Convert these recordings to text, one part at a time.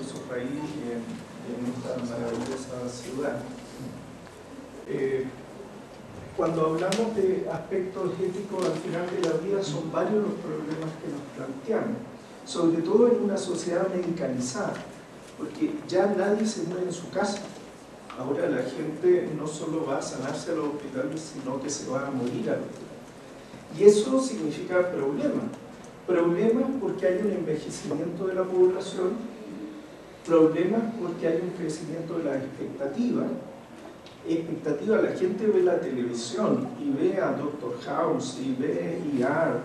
su país y en esta maravillosa ciudad. Cuando hablamos de aspectos éticos al final de la vida, son varios los problemas que nos planteamos, sobre todo en una sociedad medicalizada, porque ya nadie se muere en su casa. Ahora la gente no solo va a sanarse a los hospitales, sino que se va a morir al hospital. Y eso significa problemas. Problemas porque hay un envejecimiento de la población, problemas porque hay un crecimiento de las expectativas. La gente ve la televisión y ve a Doctor House y ve ER.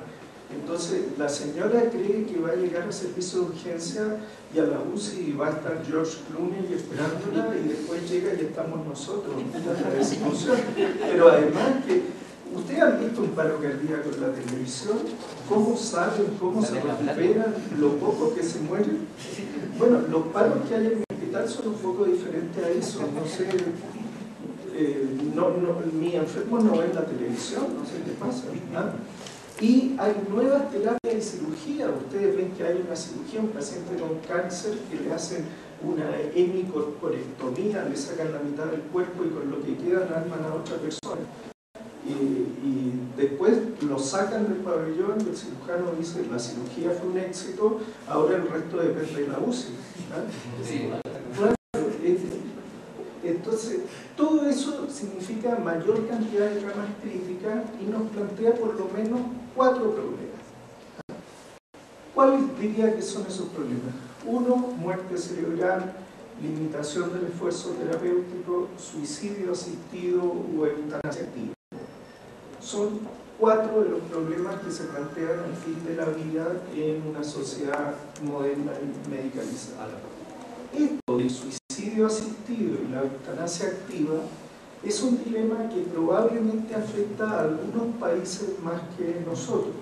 Entonces la señora cree que va a llegar al servicio de urgencia y a la UCI y va a estar George Clooney esperándola, y después llega y estamos nosotros en la desilusión. Pero además que ustedes han visto un paro cardíaco en la televisión, cómo saben, cómo se recuperan, lo poco que se mueren. Bueno, los paros que hay en mi hospital son un poco diferentes a eso. No sé, mi enfermo no ve la televisión, no sé qué pasa. ¿Ah? Y hay nuevas terapias de cirugía. Ustedes ven que hay una cirugía, un paciente con cáncer que le hacen una hemicorporectomía, le sacan la mitad del cuerpo y con lo que queda arman a otra persona. Y después lo sacan del pabellón y el cirujano dice: la cirugía fue un éxito, ahora el resto depende de la UCI. ¿Ah? Sí. Claro, entonces, todo eso significa mayor cantidad de camas críticas y nos plantea por lo menos 4 problemas. ¿Cuáles diría que son esos problemas? 1, muerte cerebral, limitación del esfuerzo terapéutico, suicidio asistido o eutanasia activa. Son 4 de los problemas que se plantean al fin de la vida en una sociedad moderna y medicalizada. Esto del suicidio asistido y la eutanasia activa es un dilema que probablemente afecta a algunos países más que nosotros.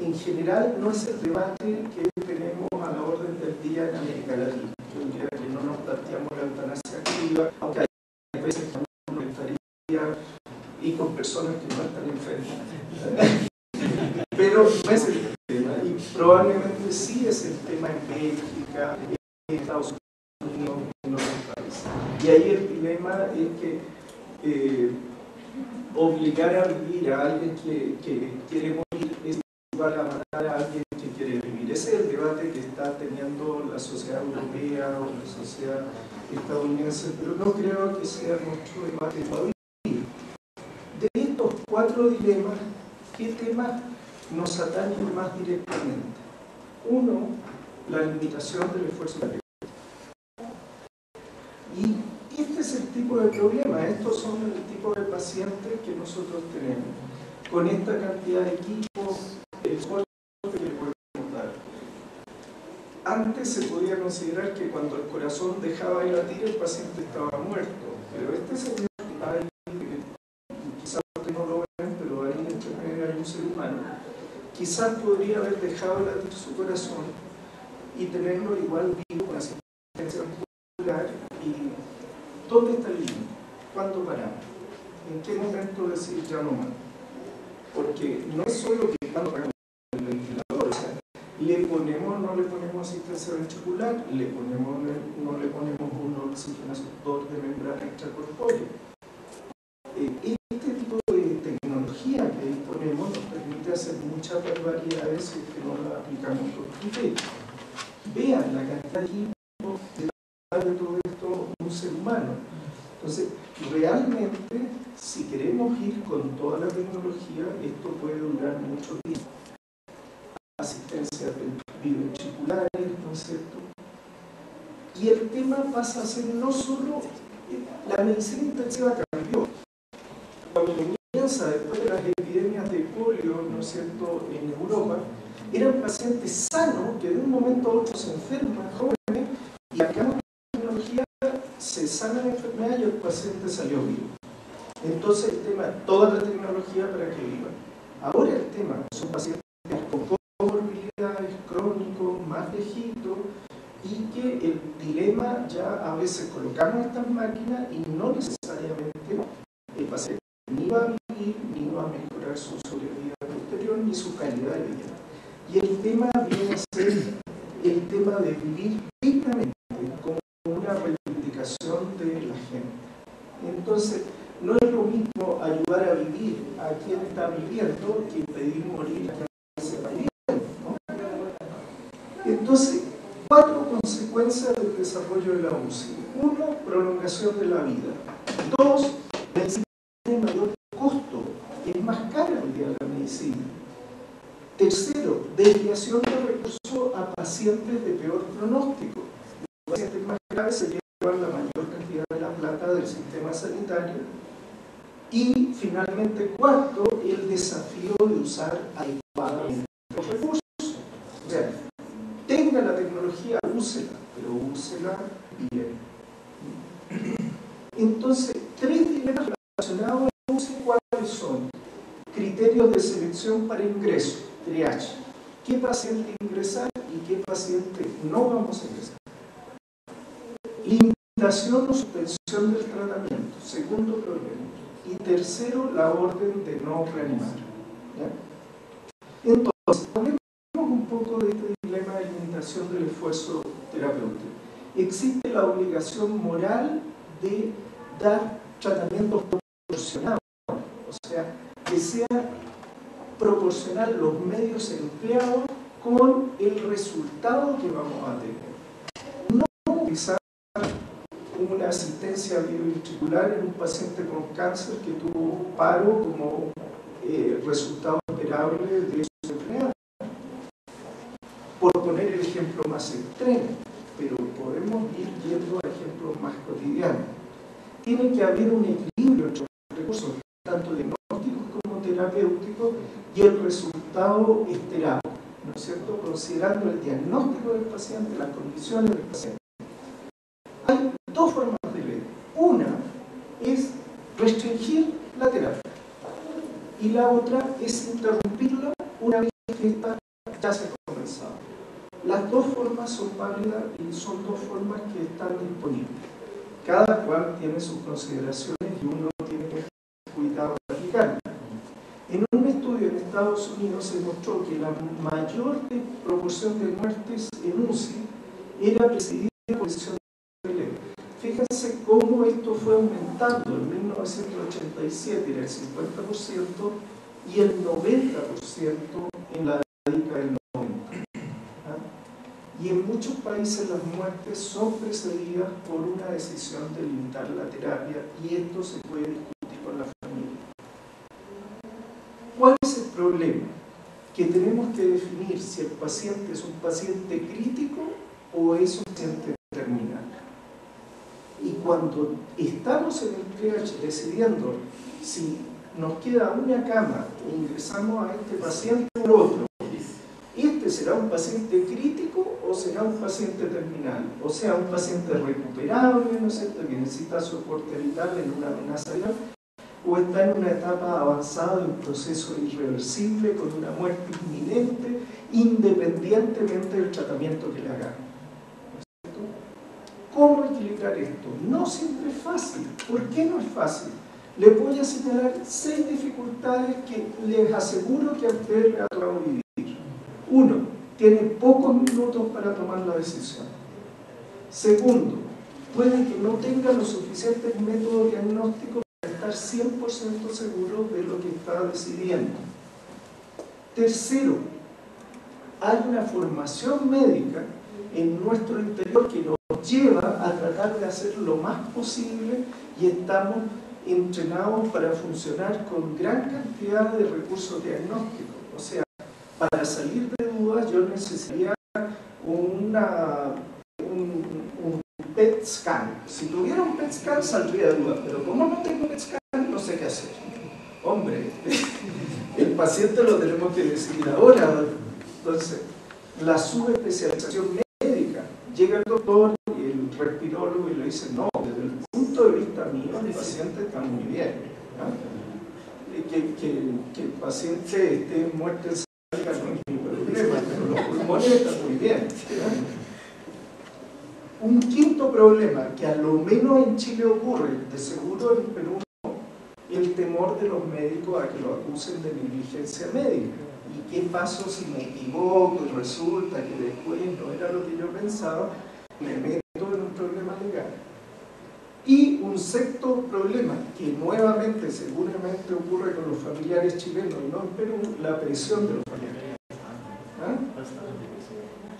En general no es el debate que tenemos a la orden del día en América Latina. Yo diría que no nos planteamos la eutanasia activa, aunque hay veces que uno estaría y con personas que no están enfermas. Pero no es el tema, y probablemente sí es el tema en Bélgica, en Estados Unidos, en otros países. Y ahí el dilema es que obligar a vivir a alguien que quiere morir es igual a matar a alguien que quiere vivir. Ese es el debate que está teniendo la sociedad europea o la sociedad estadounidense, pero no creo que sea nuestro debate todavía. De estos 4 dilemas, ¿qué temas nos atañen más directamente? 1, la limitación del esfuerzo terapéutico. Y este es el tipo de problema, estos son el tipo de pacientes que nosotros tenemos. Con esta cantidad de equipos, el soporte que le podemos dar. Antes se podía considerar que cuando el corazón dejaba de latir, el paciente estaba muerto. Pero este señor que está ahí, quizás ustedes no lo ven, pero ahí entre medio hay un ser humano, quizás podría haber dejado de latir su corazón y tenerlo igual vivo con asistencia muscular. ¿Y dónde está el límite? ¿Cuándo paramos? ¿En qué momento decir ya no más? Porque no es solo que cuando paramos el ventilador, o sea, le ponemos o no le ponemos asistencia ventricular, no le ponemos un oxigenador de membrana extracorpórea. Este tipo de tecnología que disponemos nos permite hacer muchas barbaridades si es que no la aplicamos con criterio. Vean la cantidad de equipos detrás de todo esto, un ser humano. Entonces, realmente, si queremos ir con toda la tecnología, esto puede durar mucho tiempo. Asistencia ventriculares, ¿no es cierto? Y el tema pasa a ser no solo... La medicina intensiva cambió. Cuando comienza, después de las epidemias de polio, ¿no es cierto?, en Europa, eran pacientes sanos que de un momento a otro se enferman, jóvenes, y aplicamos tecnología, se sana la enfermedad y el paciente salió vivo. Entonces el tema, toda la tecnología para que vivan. Ahora el tema, son pacientes con comorbilidades, crónicos, más viejitos, y que el dilema ya a veces colocamos estas máquinas y no necesariamente el paciente ni va a vivir, ni va a mejorar su sobrevida posterior, ni su calidad de vida. Y el tema viene a ser el tema de vivir dignamente como una reivindicación de la gente. Entonces, no es lo mismo ayudar a vivir a quien está viviendo que impedir morir a quien se está viviendo, ¿no? Entonces, 4 consecuencias del desarrollo de la UCI. 1, prolongación de la vida. 2, medicina de mayor costo, es más cara hoy día la medicina. Tercero, desviación de recursos a pacientes de peor pronóstico. Los pacientes más graves se llevan la mayor cantidad de la plata del sistema sanitario. Y finalmente, cuarto, el desafío de usar adecuadamente los recursos. O sea, tenga la tecnología, úsela, pero úsela bien. Entonces, 3 dilemas relacionados a la UCI, ¿cuáles son? Criterios de selección para ingreso, triage. ¿Qué paciente ingresar y qué paciente no vamos a ingresar? Limitación o suspensión del tratamiento, segundo problema. Y tercero, la orden de no reanimar. ¿Ya? Entonces, hablemos un poco de este dilema de limitación del esfuerzo terapéutico. Existe la obligación moral de dar tratamientos proporcionados, o sea, que sea proporcional los medios empleados con el resultado que vamos a tener. No utilizar una asistencia bioventricular en un paciente con cáncer que tuvo paro como resultado esperable de su enfermedad. Por poner el ejemplo más extremo, pero podemos ir viendo ejemplos más cotidianos. Tiene que haber un equilibrio entre los recursos, tanto diagnósticos como terapéuticos, y el resultado esperado, ¿no es cierto? Considerando el diagnóstico del paciente, las condiciones del paciente. Hay 2 formas de ver. Una es restringir la terapia y la otra es interrumpirla una vez que esta ya se ha comenzado. Las 2 formas son válidas y son 2 formas que están disponibles. Cada cual tiene sus consideraciones y uno tiene que cuidado de aplicarlas. En un estudio en Estados Unidos se mostró que la mayor proporción de muertes en UCI era precedida por lesión leve. Fíjense cómo esto fue aumentando. En 1987 era el 50% y el 90% en la década del 90. Y en muchos países las muertes son precedidas por una decisión de limitar la terapia y esto se puede discutir con la familia. ¿Cuál es el problema? Que tenemos que definir si el paciente es un paciente crítico o es un paciente terminal. Y cuando estamos en el triage decidiendo si nos queda una cama e ingresamos a este paciente o otro, ¿este será un paciente crítico o será un paciente terminal? O sea, un paciente recuperable, ¿no es cierto?, que necesita soporte vital en una amenaza viral, o está en una etapa avanzada de un proceso irreversible con una muerte inminente, independientemente del tratamiento que le hagamos. ¿No es cierto? ¿Cómo equilibrar esto? No siempre es fácil. ¿Por qué no es fácil? Les voy a señalar 6 dificultades que les aseguro que a ustedes les ha tocado vivir. 1. Tiene pocos minutos para tomar la decisión. Segundo, puede que no tenga los suficientes métodos diagnósticos para estar 100% seguro de lo que está decidiendo. Tercero, hay una formación médica en nuestro interior que nos lleva a tratar de hacer lo más posible y estamos entrenados para funcionar con gran cantidad de recursos diagnósticos. O sea, para salir de dudas yo necesitaría un PET scan. Si tuviera un PET scan saldría de dudas, pero como no tengo PET scan no sé qué hacer. Hombre, el paciente lo tenemos que decidir ahora. Entonces, la subespecialización médica. Llega el doctor y el respirólogo y le dice, no, desde el punto de vista mío el paciente está muy bien, ¿no? Que el paciente esté en muerte no es mi problema, pero los pulmones están muy bien. Un quinto problema, que a lo menos en Chile ocurre, de seguro en Perú no, el temor de los médicos a que lo acusen de negligencia médica. ¿Y qué pasó si me equivoco y resulta que después no era lo que yo pensaba? Me meto en un problema legal. Y un sexto problema, que nuevamente seguramente ocurre con los familiares chilenos y no en Perú, la presión de los familiares.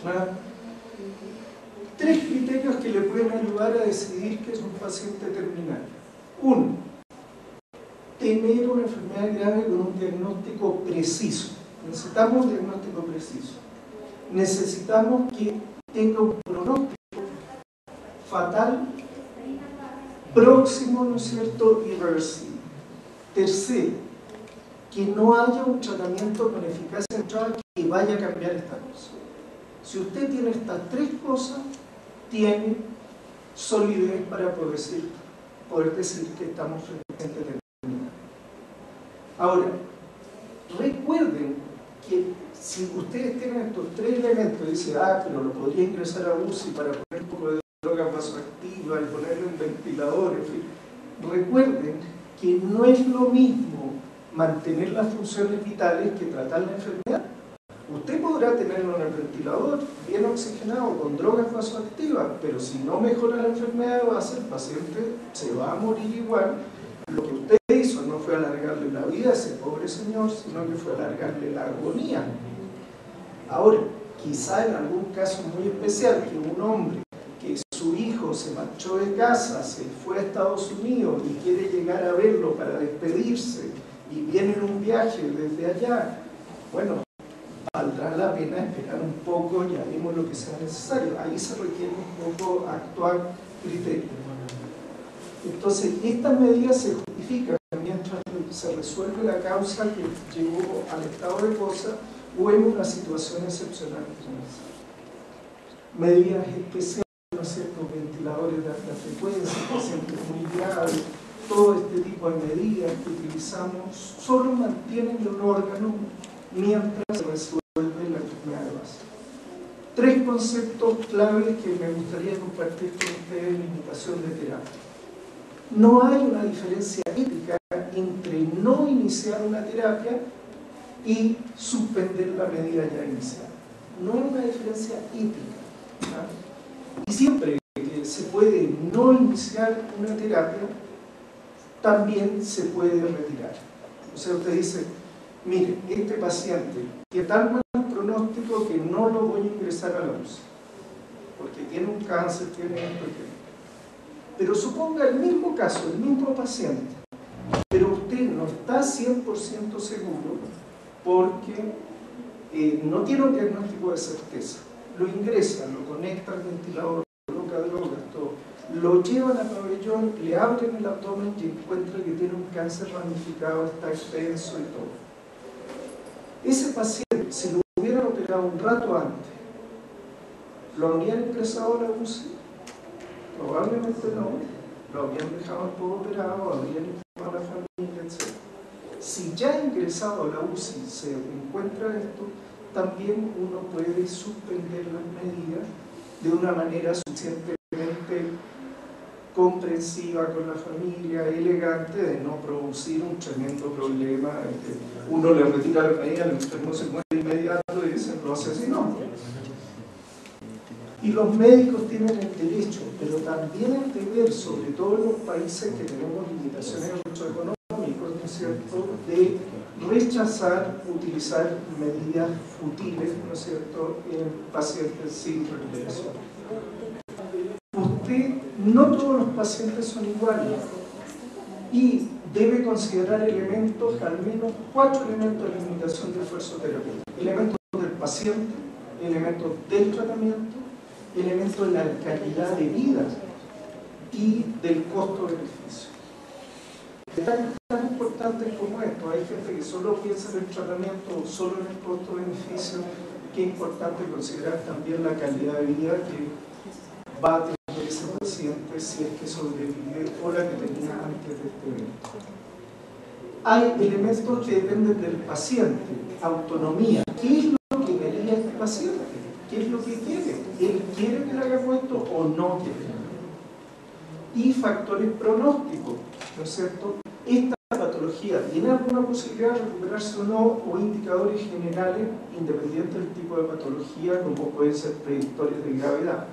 ¿Ah? Tres criterios que le pueden ayudar a decidir que es un paciente terminal. Uno, tener una enfermedad grave con un diagnóstico preciso. Necesitamos un diagnóstico preciso. Necesitamos que tenga un pronóstico fatal, próximo, ¿no es cierto?, irreversible. Tercero, que no haya un tratamiento con eficacia demostrada que vaya a cambiar esta cosa. Si usted tiene estas tres cosas, tiene solidez para poder decir que estamos frente a terminal. Ahora, recuerden que si ustedes tienen estos tres elementos, dice, pero lo podría ingresar a UCI para poner un poco de droga vasoactiva y ponerle un ventilador, en fin. Recuerden que no es lo mismo mantener las funciones vitales que tratar la enfermedad. Usted podrá tenerlo en el ventilador, bien oxigenado, con drogas vasoactivas, pero si no mejora la enfermedad de base, el paciente se va a morir igual. Lo que usted hizo no fue alargarle la vida a ese pobre señor, sino que fue alargarle la agonía. Ahora, quizá en algún caso muy especial, que un hombre, que su hijo se marchó de casa, se fue a Estados Unidos y quiere llegar a verlo para despedirse, y viene en un viaje desde allá, bueno, valdrá la pena esperar un poco y haremos lo que sea necesario. Ahí se requiere un poco actuar criterio. Entonces, estas medidas se justifican mientras se resuelve la causa que llevó al estado de cosas o en una situación excepcional como esa. Medidas especiales, ¿no es cierto?, ventiladores de alta frecuencia, pacientes muy graves, todo este tipo de medidas que utilizamos solo mantienen el órgano mientras se resuelve la enfermedad de base. Tres conceptos claves que me gustaría compartir con ustedes en la invitación de terapia. No hay una diferencia ética entre no iniciar una terapia y suspender la medida ya iniciada. No hay una diferencia ética, ¿no? Y siempre que se puede no iniciar una terapia, también se puede retirar. O sea, usted dice, mire, este paciente tiene tan mal pronóstico que no lo voy a ingresar a la UCI, porque tiene un cáncer, tiene esto, pero suponga el mismo caso, el mismo paciente, pero usted no está 100% seguro porque no tiene un diagnóstico de certeza. Lo ingresan, lo conectan al ventilador, coloca drogas, todo. Lo llevan al pabellón, le abren el abdomen y encuentran que tiene un cáncer ramificado, está extenso y todo. Ese paciente, si lo hubieran operado un rato antes, ¿lo habrían ingresado a la UCI? Probablemente no. Lo habrían dejado todo operado, habrían informado a la familia, etc. Si ya ingresado a la UCI se encuentra esto, también uno puede suspender las medidas de una manera suficientemente comprensiva con la familia, elegante, de no producir un tremendo problema. Uno le retira la medida, el enfermo se muere de inmediato y dicen, lo asesinó. Y los médicos tienen el derecho, pero también el deber, sobre todo en los países que tenemos limitaciones de recursos económicos, ¿no es cierto?, de rechazar utilizar medidas futiles, ¿no es cierto?, en pacientes sin recuperación. No todos los pacientes son iguales y debe considerar elementos, al menos 4 elementos de limitación de esfuerzo terapéutico. Elementos del paciente, elementos del tratamiento, elementos de la calidad de vida y del costo-beneficio. Detalles tan importantes como esto, hay gente que solo piensa en el tratamiento o solo en el costo-beneficio, que es importante considerar también la calidad de vida que va a tener ese paciente si es que sobrevive o la que tenía antes de este evento. Hay elementos que dependen del paciente, autonomía. ¿Qué es lo que quería este paciente? ¿Qué es lo que quiere? ¿Él quiere que le haga esto o no quiere? Y factores pronósticos, ¿no es cierto? Esta patología patología tiene alguna posibilidad de recuperarse o no, o indicadores generales, independientes del tipo de patología, como pueden ser predictores de gravedad.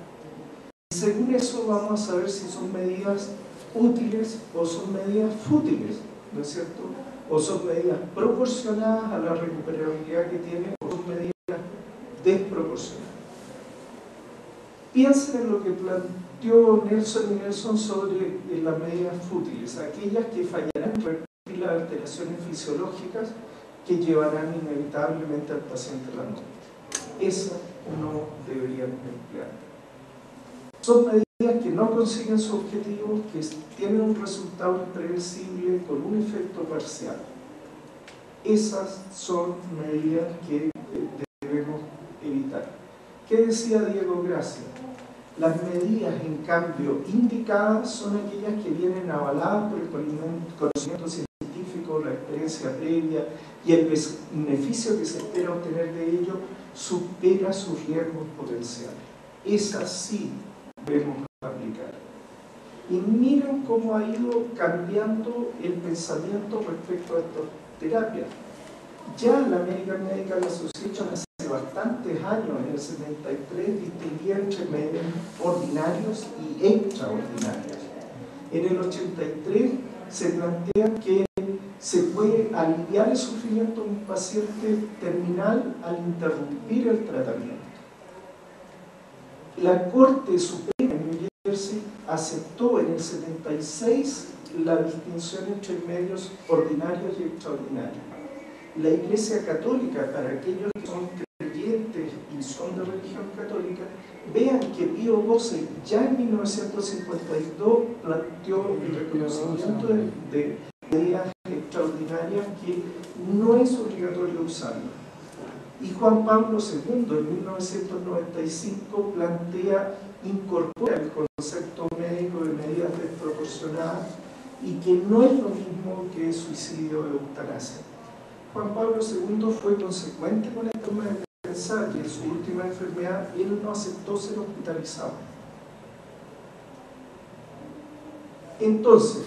Y según eso vamos a saber si son medidas útiles o son medidas fútiles, ¿no es cierto? O son medidas proporcionadas a la recuperabilidad que tienen, o son medidas desproporcionadas. Piensen en lo que planteó Nelson y Nelson sobre las medidas fútiles, aquellas que fallarán en revertir las alteraciones fisiológicas que llevarán inevitablemente al paciente a la muerte. Esas no deberían emplear. Son medidas que no consiguen su objetivo, que tienen un resultado impredecible con un efecto parcial. Esas son medidas que debemos evitar. ¿Qué decía Diego Gracia? Las medidas, en cambio, indicadas son aquellas que vienen avaladas por el conocimiento científico, la experiencia previa y el beneficio que se espera obtener de ello supera sus riesgos potenciales. Esas sí debemos aplicar. Y miren cómo ha ido cambiando el pensamiento respecto a estas terapias. Ya la American Medical Association hace bastantes años, en el 73, distinguía entre medios ordinarios y extraordinarios. En el 83 se plantea que se puede aliviar el sufrimiento de un paciente terminal al interrumpir el tratamiento. La Corte Suprema en New Jersey aceptó en el 76 la distinción entre medios ordinarios y extraordinarios. La Iglesia Católica, para aquellos que son creyentes y son de religión católica, vean que Pío XII ya en 1952 planteó el reconocimiento de medidas extraordinarias que no es obligatorio usarlo. Y Juan Pablo II en 1995 incorpora el concepto médico de medidas desproporcionadas y que no es lo mismo que suicidio o eutanasia. Juan Pablo II fue consecuente con esta forma de pensar y en su última enfermedad él no aceptó ser hospitalizado. Entonces,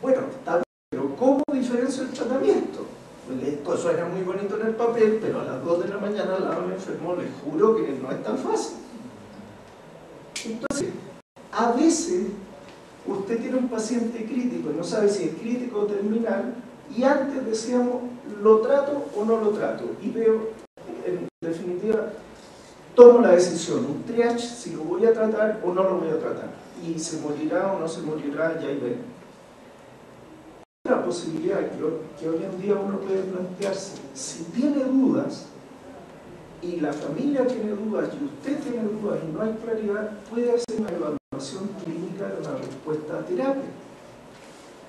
bueno, está bien, pero ¿cómo diferencio el tratamiento? Pues esto suena muy bonito en el papel, pero a las 2 de la mañana al lado del enfermo les juro que no es tan fácil. Entonces, a veces usted tiene un paciente crítico y no sabe si es crítico o terminal, y antes decíamos, ¿lo trato o no lo trato? Y veo, en definitiva, tomo la decisión, un triage, si lo voy a tratar o no lo voy a tratar. Y se morirá o no se morirá, ya ahí veremos. Otra posibilidad que hoy en día uno puede plantearse, si tiene dudas, y la familia tiene dudas, y usted tiene dudas, y no hay claridad, puede hacer una evaluación clínica de la respuesta a terapia.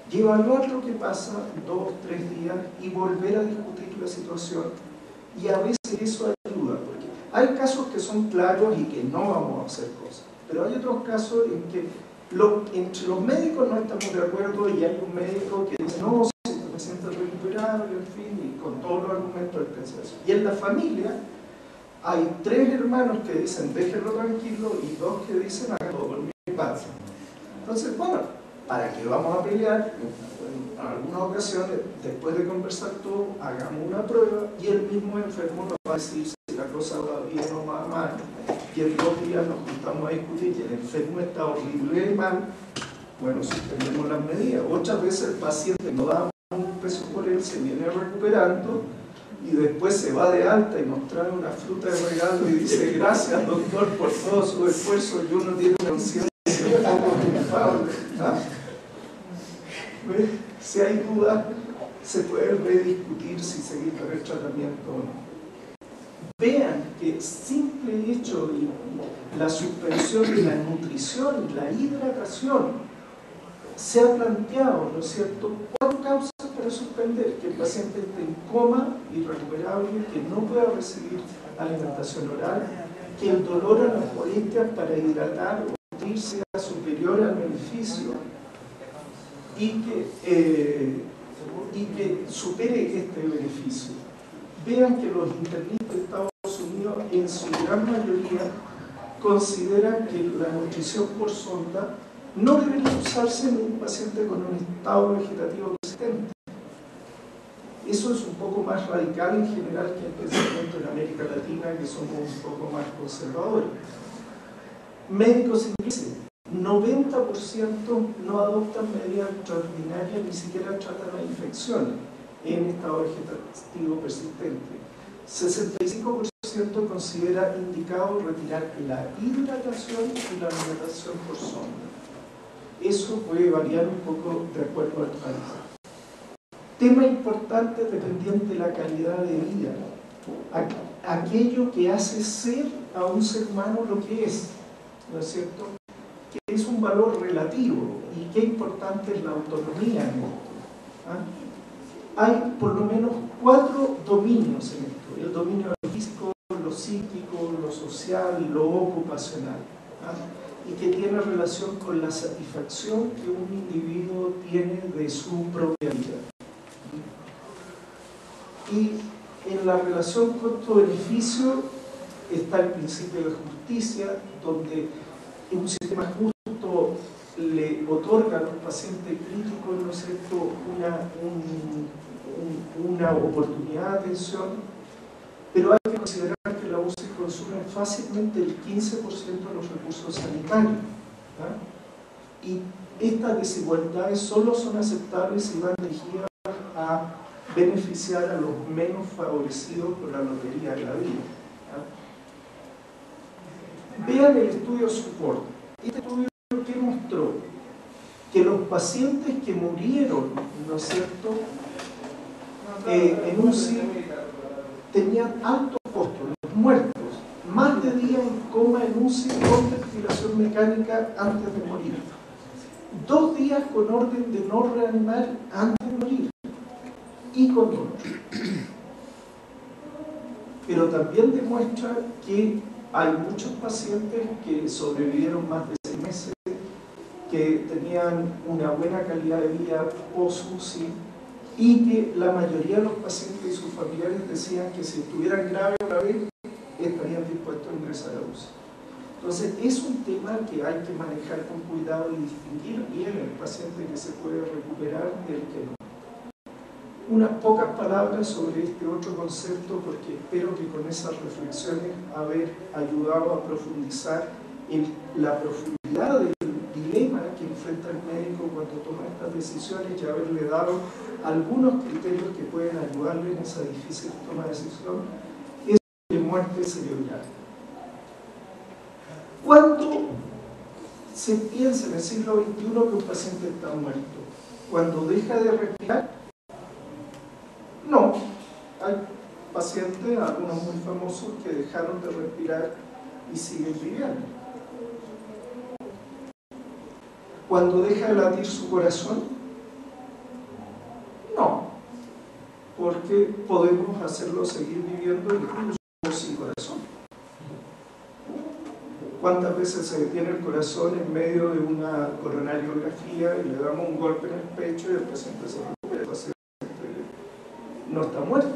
Y evaluar lo que pasa 2 o 3 días y volver a discutir la situación, y a veces eso ayuda, porque hay casos que son claros y que no vamos a hacer cosas, pero hay otros casos en que entre los médicos no estamos de acuerdo y hay un médico que dice no, si el paciente es recuperable, en fin, y con todos los argumentos del proceso. Y en la familia hay 3 hermanos que dicen déjenlo tranquilo y 2 que dicen haga todo por mi parte. Entonces, bueno, ¿para qué vamos a pelear? En algunas ocasiones, después de conversar todo, hagamos una prueba y el mismo enfermo nos va a decir si la cosa va bien o va mal. Y en 2 días nos juntamos a discutir y el enfermo está horrible y mal. Bueno, suspendemos las medidas. Otras veces el paciente no da un peso por él, se viene recuperando y después se va de alta y nos trae una fruta de regalo y dice gracias doctor por todo su esfuerzo y uno tiene una conciencia un poco culpable. ¿Ah? Si hay dudas, se puede rediscutir si seguir con el tratamiento o no. Vean que el simple hecho de la suspensión de la nutrición y la hidratación se ha planteado, ¿no es cierto?, 4 causas para suspender: que el paciente esté en coma irrecuperable, que no pueda recibir alimentación oral, que el dolor a las molestias para hidratar o nutrir sea superior al beneficio y que supere este beneficio. Vean que los internistas de Estados Unidos en su gran mayoría consideran que la nutrición por sonda no debería usarse en un paciente con un estado vegetativo persistente. Eso es un poco más radical en general que el pensamiento en América Latina, que somos un poco más conservadores. Médicos ingleses, 90% no adoptan medidas extraordinarias, ni siquiera tratan la infección en estado vegetativo persistente. 65% considera indicado retirar la hidratación y la alimentación por sonda. Eso puede variar un poco de acuerdo al país. Tema importante dependiente de la calidad de vida. Aquello que hace ser a un ser humano lo que es, ¿no es cierto? Que es un valor relativo y qué importante es la autonomía en esto. ¿Ah? Hay por lo menos 4 dominios en esto: el dominio físico, lo psíquico, lo social, lo ocupacional, ¿ah? Y que tiene relación con la satisfacción que un individuo tiene de su propia vida. Y en la relación costo-beneficio está el principio de justicia, donde un sistema justo le otorga a los pacientes críticos, ¿no es cierto?, una oportunidad de atención, pero hay que considerar que la UCI consume fácilmente el 15% de los recursos sanitarios, ¿ah? Y estas desigualdades solo son aceptables si van dirigidas a beneficiar a los menos favorecidos por la lotería de la vida. Vean el estudio SUPPORT. Este estudio que mostró que los pacientes que murieron, ¿no es cierto?, en UCI tenían altos costos, los muertos, más de días en coma en UCI con ventilación mecánica antes de morir, 2 días con orden de no reanimar antes de morir y con dolor. Pero también demuestra que hay muchos pacientes que sobrevivieron más de 6 meses, que tenían una buena calidad de vida post-UCI, y que la mayoría de los pacientes y sus familiares decían que si estuvieran graves otra vez, estarían dispuestos a ingresar a UCI. Entonces, es un tema que hay que manejar con cuidado y distinguir bien el paciente que se puede recuperar del que no. Unas pocas palabras sobre este otro concepto, porque espero que con esas reflexiones haber ayudado a profundizar en la profundidad del dilema que enfrenta el médico cuando toma estas decisiones y haberle dado algunos criterios que pueden ayudarle en esa difícil toma de decisión. Es la muerte cerebral. ¿Cuándo se piensa en el siglo XXI que un paciente está muerto? ¿Cuando deja de respirar? No, hay pacientes, algunos muy famosos, que dejaron de respirar y siguen viviendo. Cuando deja de latir su corazón, no, porque podemos hacerlo seguir viviendo incluso sin corazón. ¿Cuántas veces se detiene el corazón en medio de una coronariografía y le damos un golpe en el pecho y el paciente se recupera? El paciente no está muerto.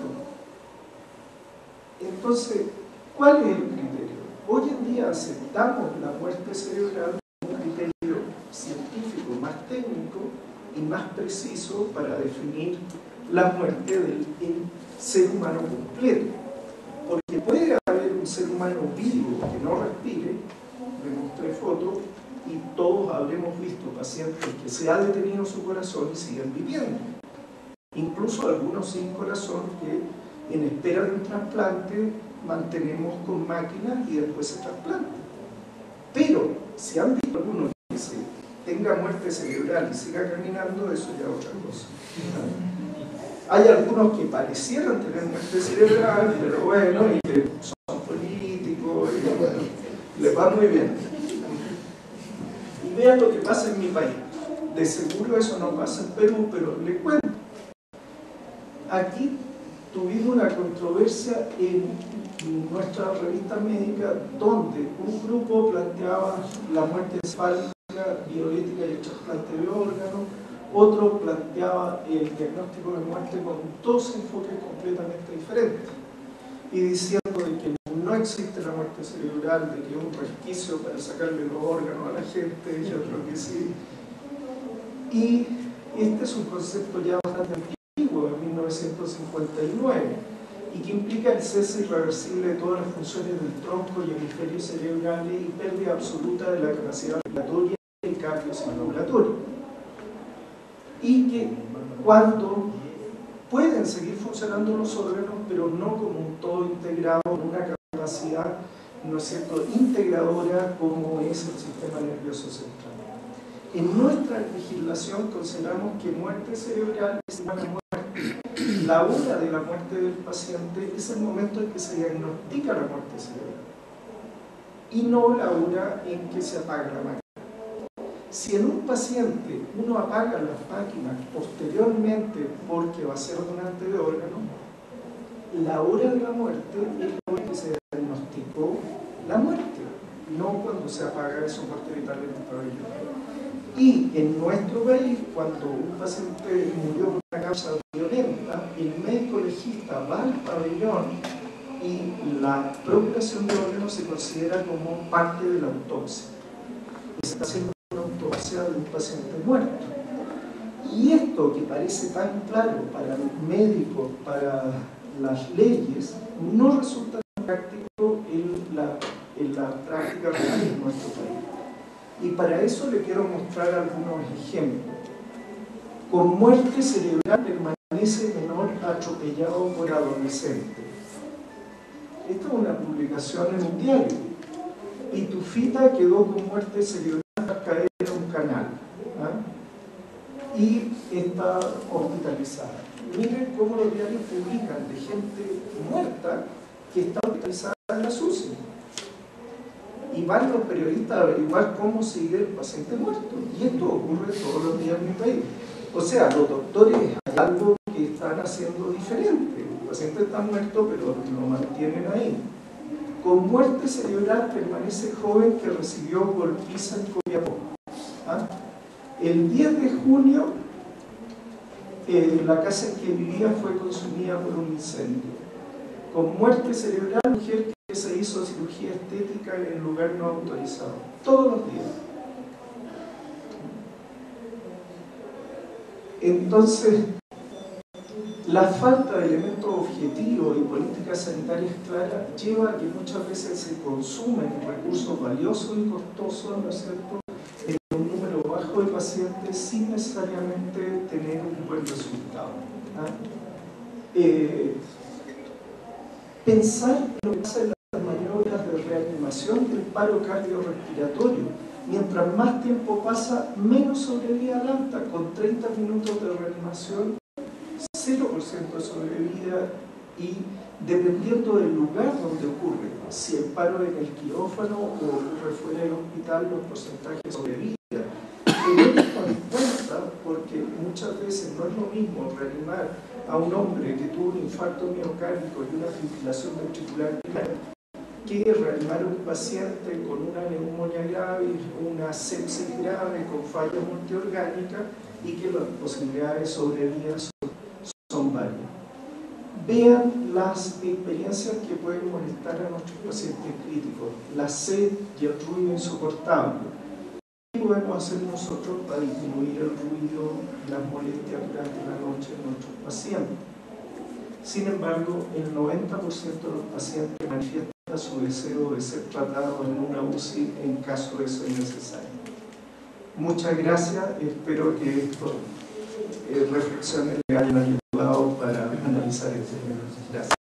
Entonces, ¿cuál es el criterio? Hoy en día aceptamos la muerte cerebral como un criterio científico más técnico y más preciso para definir la muerte del ser humano completo. Porque puede haber un ser humano vivo que no respire, le mostré fotos, y todos habremos visto pacientes que se ha detenido su corazón y siguen viviendo. Incluso algunos sin corazón que en espera de un trasplante mantenemos con máquinas y después se trasplantan. Pero si han visto algunos que se tenga muerte cerebral y siga caminando, eso ya es otra cosa. Hay algunos que parecieran tener muerte cerebral, pero bueno, y que son políticos, y bueno, les va muy bien. Y vean lo que pasa en mi país. De seguro eso no pasa en Perú, pero les cuento. Aquí tuvimos una controversia en nuestra revista médica donde un grupo planteaba la muerte encefálica, bioética y el trasplante de órganos, otro planteaba el diagnóstico de muerte con 2 enfoques completamente diferentes y diciendo de que no existe la muerte cerebral, de que es un resquicio para sacarle los órganos a la gente, yo creo que sí. Y este es un concepto ya bastante antiguo, en 1900 1959 y que implica el cese irreversible de todas las funciones del tronco y hemisferios cerebrales y pérdida absoluta de la capacidad respiratoria y cardiocirculatoria. Y que cuando pueden seguir funcionando los órganos, pero no como un todo integrado, con una capacidad, ¿no es cierto?, integradora como es el sistema nervioso central. En nuestra legislación consideramos que muerte cerebral es igual a muerte. La hora de la muerte del paciente es el momento en que se diagnostica la muerte cerebral y no la hora en que se apaga la máquina. Si en un paciente uno apaga las máquinas posteriormente porque va a ser donante de órganos, la hora de la muerte es la hora en que se diagnosticó la muerte, no cuando se apaga el soporte vital en el pabellón. Y en nuestro país, cuando un paciente murió por una causa violenta, el médico legista va al pabellón y la procuración de órganos se considera como parte de la autopsia. Se está haciendo una autopsia de un paciente muerto. Y esto que parece tan claro para los médicos, para las leyes, no resulta tan práctico en la práctica real en nuestro país. Y para eso le quiero mostrar algunos ejemplos. Con muerte cerebral permanece menor atropellado por adolescente. Esta es una publicación en un diario. Pitufita quedó con muerte cerebral al caer en un canal, ¿ah? Y está hospitalizada. Miren cómo los diarios publican de gente muerta que está hospitalizada en la SUSI. Y van los periodistas a averiguar cómo sigue el paciente muerto. Y esto ocurre todos los días en mi país. O sea, los doctores hay algo que están haciendo diferente. El paciente está muerto, pero lo mantienen ahí. Con muerte cerebral permanece joven que recibió golpiza en Copiapó. ¿Ah? El 10 de junio, la casa en que vivía fue consumida por un incendio. Con muerte cerebral, mujer que se hizo cirugía estética en el lugar no autorizado. Todos los días. Entonces, la falta de elementos objetivos y políticas sanitarias claras lleva a que muchas veces se consumen recursos valiosos y costosos, ¿no es cierto?, en un número bajo de pacientes sin necesariamente tener un buen resultado. ¿Ah? Pensar en lo que pasa en las maniobras de reanimación del paro cardiorrespiratorio. Mientras más tiempo pasa, menos sobrevida alta, con 30 minutos de reanimación, 0% de sobrevida, y dependiendo del lugar donde ocurre, si el paro es en el quirófano o ocurre fuera del hospital, los porcentajes de sobrevida. Tener esto en cuenta, porque muchas veces no es lo mismo reanimar a un hombre que tuvo un infarto miocárdico y una fibrilación ventricular que reanimar a un paciente con una neumonía grave, una sepsis grave, con falla multiorgánica, y que las posibilidades de sobrevida son varias. Vean las experiencias que pueden molestar a nuestros pacientes críticos, la sed y el ruido insoportable. ¿Qué podemos hacer nosotros para disminuir el ruido, las molestias durante la noche de nuestros pacientes? Sin embargo, el 90% de los pacientes manifiestan su deseo de ser tratados en una UCI en caso de ser necesario. Muchas gracias, espero que estas reflexiones le hayan ayudado para analizar este tema. Gracias.